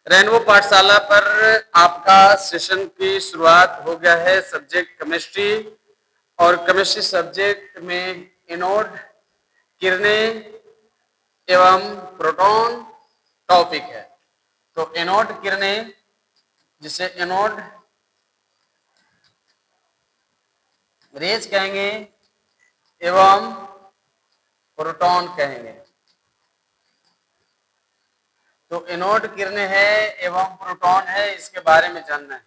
Rainbow पाठशाला पर आपका सेशन की शुरुआत हो गया है। सब्जेक्ट केमिस्ट्री और केमिस्ट्री सब्जेक्ट में एनोड, किरणें एवं प्रोटॉन टॉपिक है। तो एनोड किरणें, जिसे एनोड रेज कहेंगे एवं प्रोटॉन कहेंगे। तो एनोड किरणें है एवं प्रोटॉन है, इसके बारे में जानना है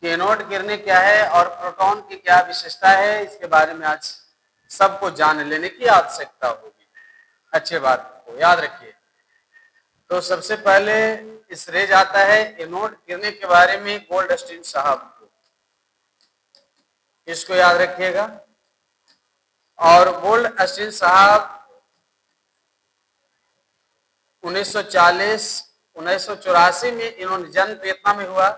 कि एनोड किरणें क्या है और प्रोटॉन की क्या विशेषता है। इसके बारे में आज सबको जान लेने की आवश्यकता होगी। अच्छे बात को याद रखिए। तो सबसे पहले इस रेज आता है एनोड किरणें के बारे में गोल्डस्टीन साहब को, इसको याद रखिएगा। और गोल्डस्टीन साहब 1984 में इन्होंने जन्म वियतनाम में हुआ,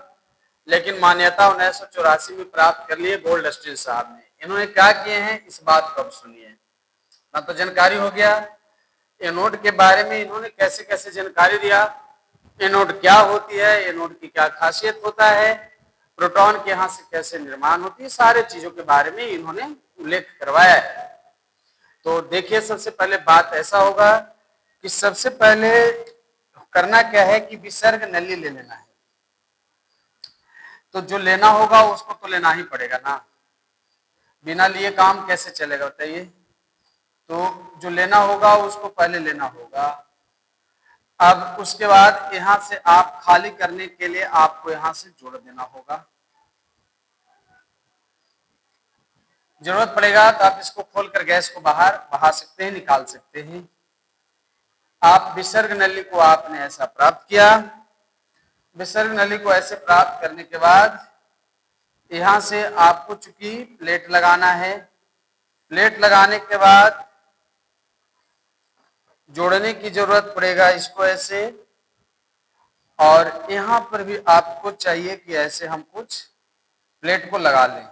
लेकिन मान्यता 1984 में प्राप्त कर लिए गोल्डस्टीन साहब ने। इन्होंने क्या किए हैं इस बात को अब सुनिए। ना तो जानकारी हो गया एनोड के बारे में, इन्होंने कैसे कैसे जानकारी दिया, एनोड क्या होती है, एनोड की क्या खासियत होता है, प्रोटॉन के यहां से कैसे निर्माण होती है, सारे चीजों के बारे में इन्होंने उल्लेख करवाया है। तो देखिए, सबसे पहले बात ऐसा होगा कि सबसे पहले करना क्या है कि विसर्ग नली ले लेना है। तो जो लेना होगा उसको तो लेना ही पड़ेगा ना, बिना लिए काम कैसे चलेगा बताइए। तो जो लेना होगा उसको पहले लेना होगा। अब उसके बाद यहां से आप खाली करने के लिए आपको यहां से जोड़ देना होगा। जरूरत पड़ेगा तो आप इसको खोलकर गैस को बाहर बहा सकते हैं, निकाल सकते हैं। आप विसर्ग नली को आपने ऐसा प्राप्त किया। विसर्ग नली को ऐसे प्राप्त करने के बाद यहां से आपको चूंकि प्लेट लगाना है, प्लेट लगाने के बाद जोड़ने की जरूरत पड़ेगा इसको ऐसे, और यहां पर भी आपको चाहिए कि ऐसे हम कुछ प्लेट को लगा लें।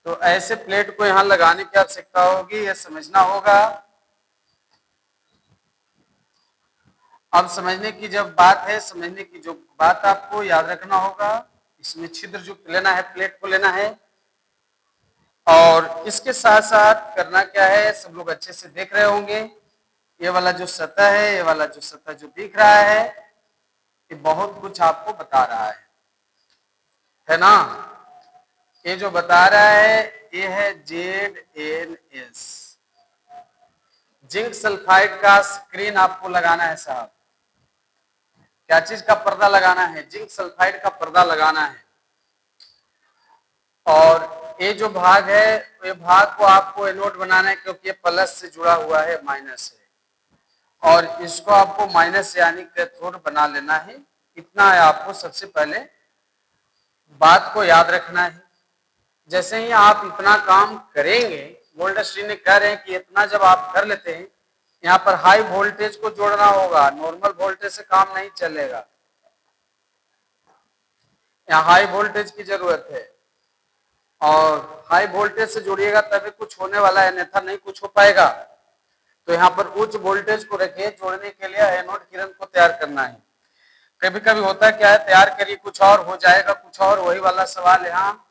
तो ऐसे प्लेट को यहां लगाने की आवश्यकता होगी, यह समझना होगा। अब समझने की जब बात है, समझने की जो बात आपको याद रखना होगा, इसमें छिद्र जो लेना है, प्लेट को लेना है। और इसके साथ साथ करना क्या है, सब लोग अच्छे से देख रहे होंगे। ये वाला जो सतह है, ये वाला जो सतह जो दिख रहा है, ये बहुत कुछ आपको बता रहा है ना। ये जो बता रहा है ये है ZnS, जिंक सल्फाइड का स्क्रीन आपको लगाना है साहब। क्या चीज का पर्दा लगाना है, जिंक सल्फाइड का पर्दा लगाना है। और ये जो भाग है, ये भाग को आपको एनोड बनाना है, क्योंकि ये प्लस से जुड़ा हुआ है, माइनस से, और इसको आपको माइनस यानी कैथोड बना लेना है। इतना है आपको सबसे पहले बात को याद रखना है। जैसे ही आप इतना काम करेंगे, गोल्डस्टीन ने कह रहे हैं कि इतना जब आप कर लेते हैं, यहाँ पर हाई वोल्टेज को जोड़ना होगा, नॉर्मल वोल्टेज से काम नहीं चलेगा, यहाँ हाई वोल्टेज की जरूरत है। और हाई वोल्टेज से जोड़िएगा तभी कुछ होने वाला है, अन्यथा नहीं कुछ हो पाएगा। तो यहाँ पर उच्च वोल्टेज को रखिए, जोड़ने के लिए एनोड किरण को तैयार करना है। कभी कभी होता क्या है, तैयार करिए कुछ और हो जाएगा कुछ और, वही वाला सवाल यहाँ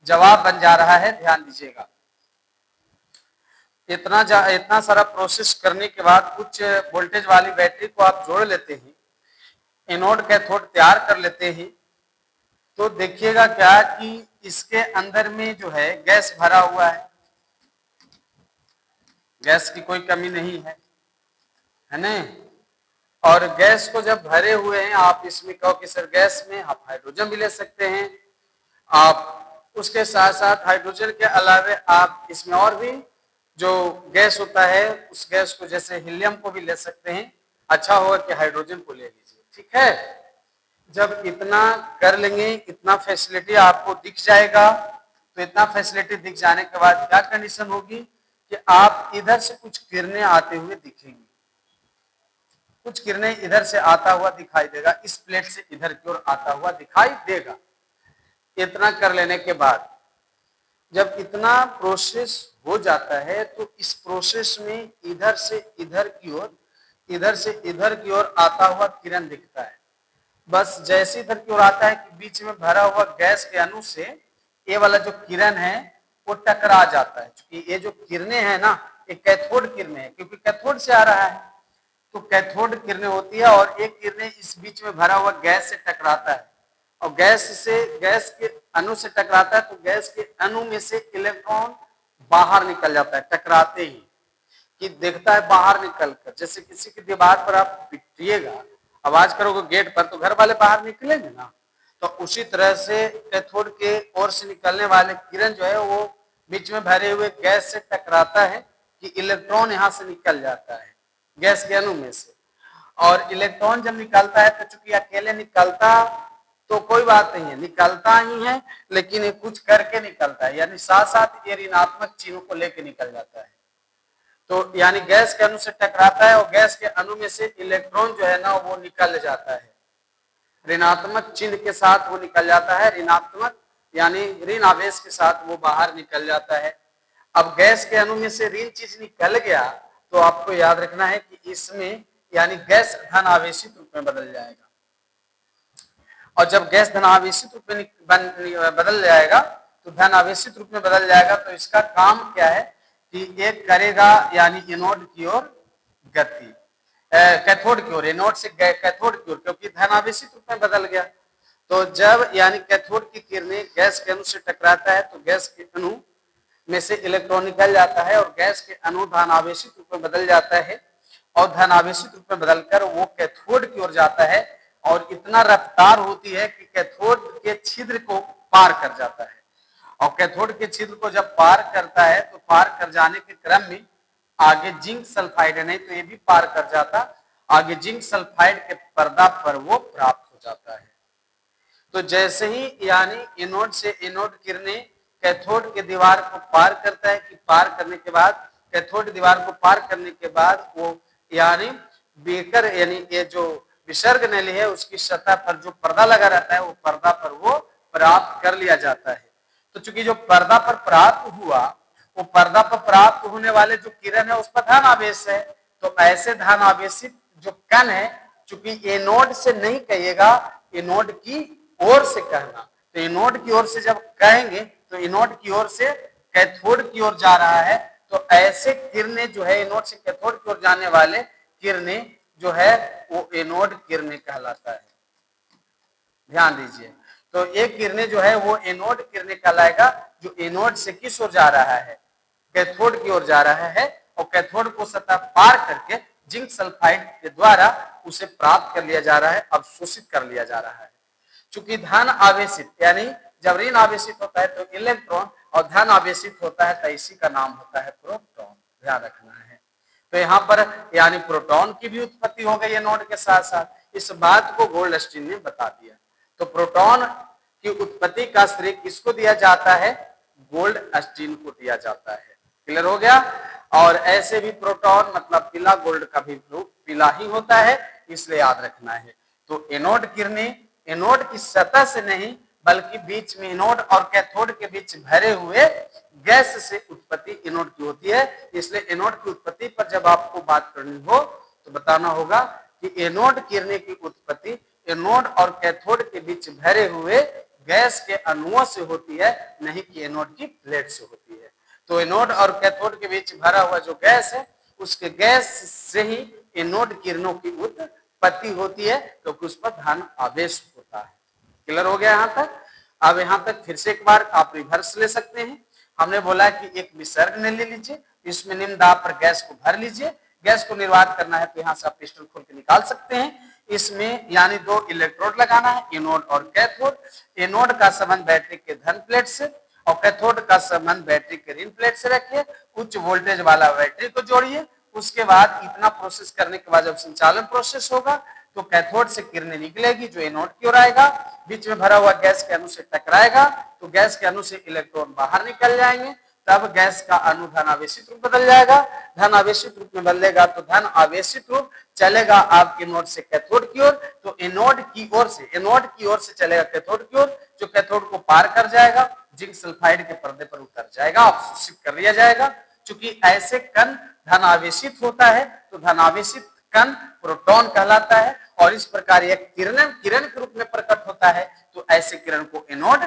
जवाब बन जा रहा है, ध्यान दीजिएगा। इतना सारा प्रोसेस करने के बाद उच्च वोल्टेज वाली बैटरी को आप जोड़ लेते हैं, एनोड कैथोड तैयार कर लेते हैं। तो देखिएगा क्या कि इसके अंदर में जो है गैस भरा हुआ है, गैस की कोई कमी नहीं है ना। और गैस को जब भरे हुए हैं आप, इसमें कहो कि सर गैस में आप हाइड्रोजन भी ले सकते हैं। आप उसके साथ साथ हाइड्रोजन के अलावे आप इसमें और भी जो गैस होता है, उस गैस को जैसे हीलियम को भी ले सकते हैं। अच्छा होगा कि हाइड्रोजन को ले लीजिए, ठीक है। जब इतना कर लेंगे, इतना फैसिलिटी आपको दिख जाएगा, तो इतना फैसिलिटी दिख जाने के बाद क्या कंडीशन होगी कि आप इधर से कुछ किरणें आते हुए दिखेंगी, कुछ किरणें इधर से आता हुआ दिखाई देगा, इस प्लेट से इधर की ओर आता हुआ दिखाई देगा। इतना कर लेने के बाद जब इतना प्रोसेस हो जाता है, तो इस प्रोसेस में इधर से इधर की ओर इधर से इधर की ओर आता हुआ किरण दिखता है। बस जैसे इधर की ओर आता है कि बीच में भरा हुआ गैस के अणु से ये वाला जो किरण है वो टकरा जाता है। क्योंकि ये जो किरणें हैं ना, ये कैथोड किरणें हैं, क्योंकि कैथोड से आ रहा है तो कैथोड किरणें होती है और एक किरणें इस बीच में भरा हुआ गैस से टकराता है और गैस के अणु से टकराता है तो गैस के अणु में से इलेक्ट्रॉन बाहर निकल जाता है टकराते ही, कि देखता है बाहर निकल कर। जैसे किसी की दीवार पर आप पिटिएगा, आवाज करोगे गेट पर, तो घर वाले बाहर निकलेंगे ना। तो उसी तरह से कैथोड के ओर से निकलने वाले किरण जो है वो बीच में भरे हुए गैस से टकराता है कि इलेक्ट्रॉन यहां से निकल जाता है गैस के अणु में से। और इलेक्ट्रॉन जब निकलता है तो चूंकि अकेले निकलता तो कोई बात नहीं है, निकलता ही है, लेकिन ये कुछ करके निकलता है, यानी साथ साथ ये ऋणात्मक चिन्हों को लेकर निकल जाता है। तो यानी गैस के अणु से टकराता है और गैस के अणु में से इलेक्ट्रॉन जो है ना वो निकल जाता है, ऋणात्मक चिन्ह के साथ वो निकल जाता है, ऋणात्मक यानी ऋण आवेश के साथ वो बाहर निकल जाता है। अब गैस के अणु में से ऋण चीज निकल गया तो आपको याद रखना है कि इसमें यानी गैस धन आवेशित रूप में बदल जाएगा। और जब गैस धन आवेशित रूप में बदल जाएगा तो धन आवेशित रूप में बदल जाएगा तो इसका काम क्या है कि एक करेगा यानी एनोड की ओर गति, कैथोड की ओर, एनोड से कैथोड की ओर, क्योंकि धन आवेशित रूप में बदल गया। तो जब यानी कैथोड की किरणें गैस के अणु से टकराता है तो गैस के अणु में से इलेक्ट्रॉन निकल जाता है और गैस के अणु धन आवेशित रूप में बदल जाता है और धन आवेशित रूप में बदलकर वो कैथोड की ओर जाता है और इतना रफ्तार होती है कि कैथोड के छिद्र को पार कर जाता है। और कैथोड के छिद्र को जब पार करता है तो पार कर जाने के क्रम में आगे जिंक सल्फाइड, नहीं तो ये भी पार कर जाता, आगे जिंक सल्फाइड के पर्दा पर वो प्राप्त हो जाता है। तो जैसे ही यानी एनोड से एनोड किरणें कैथोड के दीवार को पार करता है कि पार करने के बाद कैथोड दीवार को पार करने के बाद वो यानी बेकर यानी ये जो विसर्ग नली है उसकी सतह पर जो पर्दा लगा रहता है वो पर्दा पर वो प्राप्त कर लिया जाता है। तो चूंकि जो पर्दा पर प्राप्त हुआ वो पर्दा पर प्राप्त होने वाले जो किरण है उस पर धन आवेश है, तो ऐसे धन आवेशित जो कण है, चूंकि एनोड से नहीं कहिएगा, एनोड की ओर से कहना, तो एनोड की ओर से जब कहेंगे तो एनोड की ओर से कैथोड की ओर जा रहा है, तो ऐसे किरणें जो है एनोड से कैथोड की ओर जाने वाले किरणें जो है वो एनोड किरणें कहलाता है। ध्यान दीजिए, तो एक किरणें जो है वो एनोड किरणें कहलाएगा जो एनोड से किस ओर जा रहा है, कैथोड की ओर जा रहा है और कैथोड को सतह पार करके जिंक सल्फाइड के द्वारा उसे प्राप्त कर लिया जा रहा है, अवशोषित कर लिया जा रहा है। चूंकि धन आवेशित यानी जब ऋण आवेशित होता है तो इलेक्ट्रॉन और धन आवेशित होता है तो इसी का नाम होता है प्रोटॉन, ध्यान रखना है। तो यहाँ पर यानी प्रोटॉन की भी उत्पत्ति हो गई एनोड के साथ साथ, इस बात को गोल्डस्टीन ने बता दिया। तो प्रोटॉन की उत्पत्ति का श्रेय किसको दिया जाता है, गोल्डस्टीन को दिया जाता है। क्लियर हो गया। और ऐसे भी प्रोटॉन मतलब पीला, गोल्ड का भी रूप पीला ही होता है, इसलिए याद रखना है। तो एनोड किरणें एनोड की सतह से नहीं बल्कि बीच में एनोड और कैथोड के बीच भरे हुए गैस से उत्पत्ति एनोड की होती है। इसलिए एनोड की उत्पत्ति पर जब आपको बात करनी हो तो बताना होगा कि एनोड किरणें की उत्पत्ति एनोड और कैथोड के बीच भरे हुए गैस के अणुओं से होती है, नहीं कि एनोड की प्लेट से होती है। तो एनोड और कैथोड के बीच भरा हुआ जो गैस है उसके गैस से ही एनोड किरणों की उत्पत्ति होती है, क्योंकि उस पर धन आवेश होता है। क्लियर हो गया यहाँ तक। अब यहाँ तक फिर से एक बार आप रिवर्स ले सकते हैं। हमने बोला कि एक विसर्ग ने ले लीजिए, इसमें निम्न दाब पर गैस को भर लीजिए, गैस को निर्वात करना है तो यहाँ से आप पिस्टन खोल के निकाल सकते हैं। इसमें यानी दो इलेक्ट्रोड लगाना है, एनोड और कैथोड। एनोड का संबंध बैटरी के धन प्लेट से और कैथोड का संबंध बैटरी के ऋण प्लेट से रखिए। उच्च वोल्टेज वाला बैटरी को जोड़िए। उसके बाद इतना प्रोसेस करने के बाद जब संचालन प्रोसेस होगा तो कैथोड से किरणें निकलेगी जो एनोड की ओर आएगा, बीच में भरा हुआ गैस के अणु से टकराएगा तो गैस के अणु से इलेक्ट्रॉन बाहर निकल जाएंगे, तब गैस का अणु धन आवेशित रूप बदल जाएगा। धन आवेशित रूप में बदलेगा तो धन आवेशित रूप चलेगा आपके एनोड से कैथोड की ओर, तो एनोड की ओर से चलेगा कैथोड की ओर, जो कैथोड को पार कर जाएगा, जिंक सल्फाइड के पर्दे पर उतर जाएगा, अवशोषित कर लिया जाएगा। चूंकि ऐसे कण धन आवेशित होता है तो धन आवेशित कण प्रोटॉन कहलाता है और इस प्रकार यह किरण के रूप में प्रकट होता है, तो ऐसे किरण को एनोड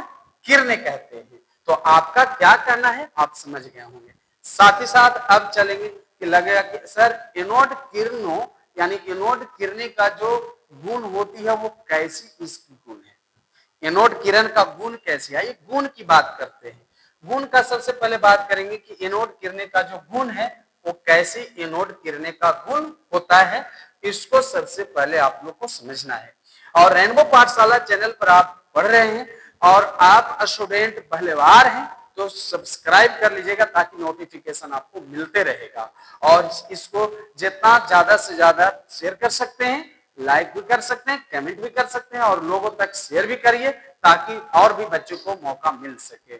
किरणें कहते हैं। तो आपका क्या कहना है आप समझ गए होंगे। साथ ही साथ अब चलेंगे कि लगेगा कि सर एनोड किरणों यानी एनोड किरणें का जो गुण होती है वो कैसी इसकी गुण है, एनोड किरण का गुण कैसी है, ये गुण की बात करते हैं। गुण का सबसे पहले बात करेंगे कि एनोड किरणें का जो गुण है वो कैसी एनोड किरणें का गुण होता है, इसको सबसे पहले आप लोग को समझना है। और रेनबो पाठशाला चैनल पर आप पढ़ रहे हैं और आप स्टूडेंट पहले बार हैं तो सब्सक्राइब कर लीजिएगा ताकि नोटिफिकेशन आपको मिलते रहेगा। और इसको जितना ज्यादा से ज्यादा शेयर कर सकते हैं, लाइक भी कर सकते हैं, कमेंट भी कर सकते हैं और लोगों तक शेयर भी करिए ताकि और भी बच्चों को मौका मिल सके।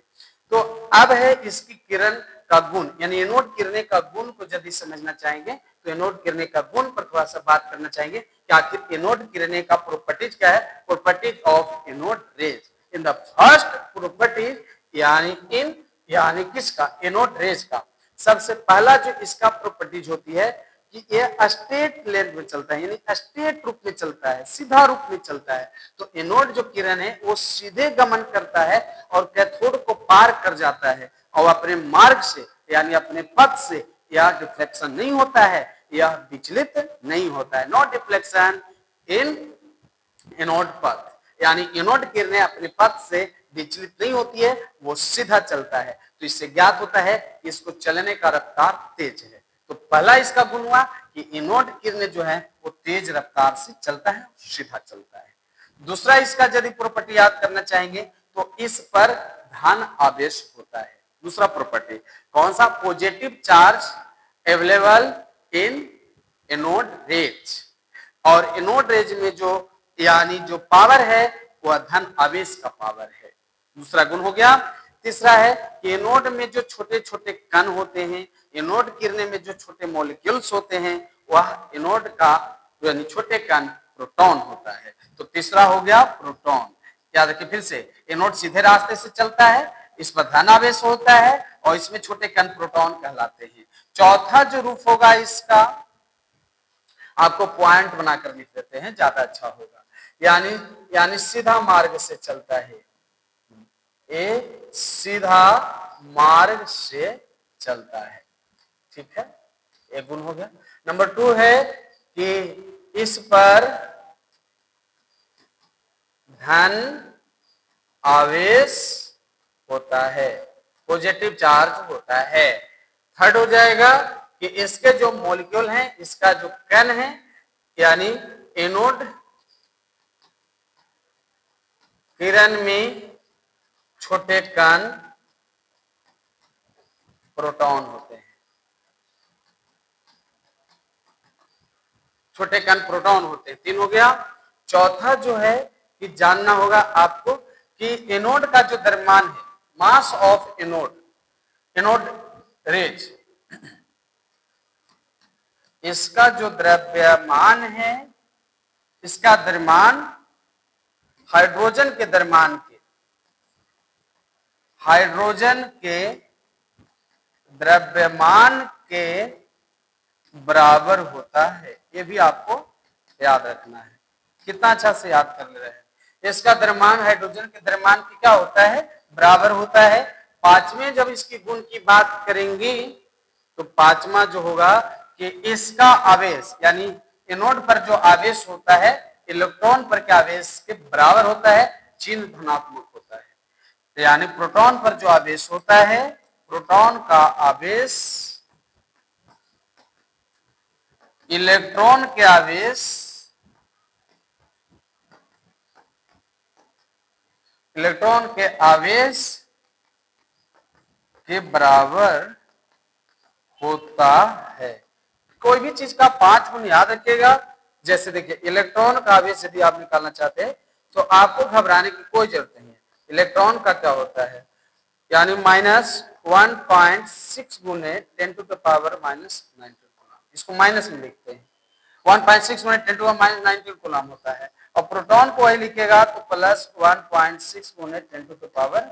तो अब है इसकी किरण का गुण यानी एनोड किरणें का गुण को यदि समझना चाहेंगे तो एनोड किरणें का गुण पर थोड़ा सा बात करना चाहेंगे कि आखिर एनोड किरणें का प्रॉपर्टीज क्या है। Properties of anode rays in the first properties यानी किसका एनोड रेज का सबसे पहला जो इसका प्रॉपर्टीज होती है कि ये स्ट्रेट लेंथ में चलता है यानी स्ट्रेट रूप में चलता है, सीधा रूप में चलता है। तो एनोड जो किरण है वो सीधे गमन करता है और कैथोड को पार कर जाता है और अपने मार्ग से यानी अपने पथ से यह डिफ्लेक्शन नहीं होता है, यह विचलित नहीं होता है। नो डिफ्लेक्शन इन एनोड पथ यानी एनोड किरणें अपने पथ से विचलित नहीं होती है, वो सीधा चलता है। तो इससे ज्ञात होता है कि इसको चलने का रफ्तार तेज है। तो पहला इसका गुण हुआ कि एनोड किरणें जो है वो तेज रफ्तार से चलता है, सीधा चलता है। दूसरा इसका यदि प्रॉपर्टी याद करना चाहेंगे तो इस पर धन आवेश होता है। दूसरा प्रॉपर्टी कौन सा, positive charge available in anode rays और एनोड रेज में जो यानी जो पावर है वह धन आवेश का पावर है। दूसरा गुण हो गया। तीसरा है कि एनोड में जो छोटे छोटे कण होते हैं, एनोड किरणें में जो छोटे मॉलिक्यूल्स होते हैं वह एनोड का यानी छोटे कण प्रोटॉन होता है। तो तीसरा हो गया प्रोटॉन। याद रखिए फिर से, एनोड सीधे रास्ते से चलता है, इस पर धन आवेश होता है और इसमें छोटे कण प्रोटॉन कहलाते हैं। चौथा जो रूप होगा इसका आपको पॉइंट बनाकर लिख देते हैं ज्यादा अच्छा होगा। यानी सीधा मार्ग से चलता है, ये सीधा मार्ग से चलता है। ठीक है, एक गुण हो गया। नंबर 2 है कि इस पर धन आवेश होता है, पॉजिटिव चार्ज होता है। थर्ड हो जाएगा कि इसके जो मॉलिक्यूल हैं, इसका जो कण है यानी एनोड किरण में छोटे कण प्रोटॉन होते हैं, छोटे कण प्रोटॉन होते हैं। 3 हो गया। चौथा जो है कि जानना होगा आपको कि एनोड का जो द्रव्यमान है, मास ऑफ एनोड रेज, इसका जो द्रव्यमान है, इसका द्रव्यमान हाइड्रोजन के द्रव्यमान के बराबर होता है। ये भी आपको याद रखना है। कितना अच्छा से याद कर ले रहे हैं। इसका द्रव्यमान हाइड्रोजन के द्रव्यमान की क्या होता है, बराबर होता है। पांचवें जब इसकी गुण की बात करेंगे तो पांचवा जो होगा कि इसका आवेश यानी एनोड पर जो आवेश होता है इलेक्ट्रॉन पर के आवेश के बराबर होता है, चिन्ह धनात्मक होता है। यानी प्रोटॉन पर जो आवेश होता है, प्रोटॉन का आवेश इलेक्ट्रॉन के आवेश के बराबर होता है। कोई भी चीज का 5 गुण याद रखिएगा। जैसे देखिए इलेक्ट्रॉन का आवेश यदि आप निकालना चाहते हैं तो आपको घबराने की कोई जरूरत नहीं है। इलेक्ट्रॉन का क्या होता है यानी -1.6 गुने 10 टू द पावर -19 कूलम, इसको माइनस में लिखते हैं। 1.6 गुने 10 टू द -19 कूलम होता है और प्रोटॉन को वही लिखेगा तो +1.6 गुने 10 टू द पावर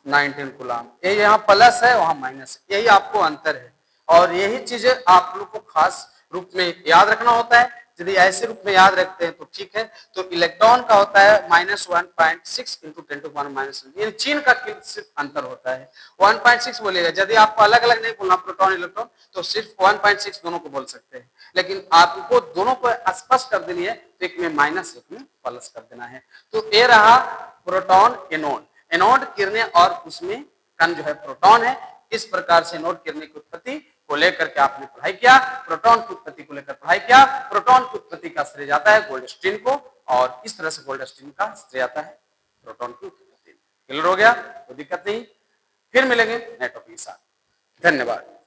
19 कूलम। ये यहाँ प्लस है वहां माइनस है, यही आपको अंतर है। और यही चीजें आप लोग को खास रूप में याद रखना होता है। यदि ऐसे रूप में याद रखते हैं तो ठीक है। तो इलेक्ट्रॉन का होता है -1.6 इंटू 10⁻⁻, ये चिन्ह का सिर्फ अंतर होता है। 1.6 बोलिएगा, यदि आपको अलग अलग नहीं बोलना प्रोटॉन इलेक्ट्रॉन तो सिर्फ 1.6 दोनों को बोल सकते हैं, लेकिन आपको दोनों को स्पष्ट कर देनी है तो एक में माइनस एक में प्लस कर देना है। तो ये रहा प्रोटॉन एनोड। एनोड किरणें और उसमें कण जो है प्रोटॉन है। इस प्रकार से एनोड किरणें की उत्पत्ति को लेकर के आपने पढ़ाई किया, प्रोटॉन की उत्पत्ति को लेकर पढ़ाई किया। प्रोटॉन की उत्पत्ति का श्रेय जाता है गोल्डस्टीन को, और इस तरह से गोल्डस्टीन का श्रेय जाता है प्रोटॉन की उत्पत्ति। क्लियर हो गया? कोई दिक्कत नहीं। फिर मिलेंगे नए टॉपिक के साथ। धन्यवाद।